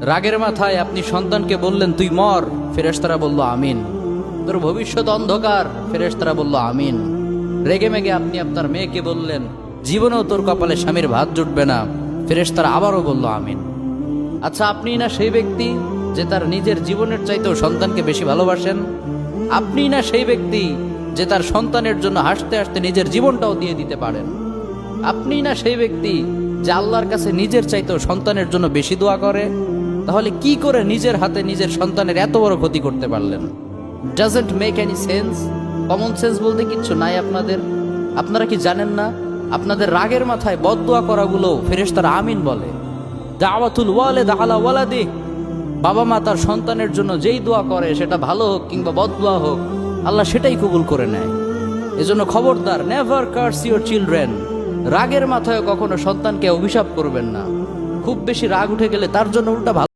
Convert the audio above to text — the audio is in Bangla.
রাগের মাথায় আপনি সন্তানকে বললেন তুই মর, ফেরেশতারা বলল আমিন। তোর ভবিষ্যৎ অন্ধকার, ফেরেশতারা বলল আমিন। রেগে মেগে আপনি আপনার মেয়েকে বললেন জীবনেও তোর কপালে স্বামীর ভাত জুটবে না, ফেরেশতারা আবারও বলল আমিন। আচ্ছা, আপনি না সেই ব্যক্তি যে তার নিজের জীবনের চাইতেও সন্তানকে বেশি ভালোবাসেন? আপনি না সেই ব্যক্তি যে তার সন্তানের জন্য হাসতে হাসতে নিজের জীবনটাও দিয়ে দিতে পারেন? আপনি না সেই ব্যক্তি যে আল্লাহর কাছে নিজের চাইতেও সন্তানের জন্য বেশি দোয়া করে? তাহলে কি করে নিজের হাতে নিজের সন্তানের এত বড় ক্ষতি করতে পারলেন? Doesn't make any sense. Common sense বলতে কিচ্ছু নাই আপনাদের। আপনারা কি জানেন না আপনাদের রাগের মাথায় বদদোয়া করাগুলো ফেরেশতারা আমিন বলে? দাওয়াতুল ওয়ালিদ আলা ওয়ালাদি, বাবা মা তার সন্তানের জন্য যেই দোয়া করে সেটা ভালো হোক কিংবা বদদোয়া হোক, আল্লাহ সেটাই কবুল করে নেয়। এজন্য খবরদার, নেভার কার্স ইউর চিলড্রেন। রাগের মাথায় কখনো সন্তানকে অভিশাপ করবেন না। খুব বেশি রাগ উঠে গেলে তার জন্য উল্টা ভালো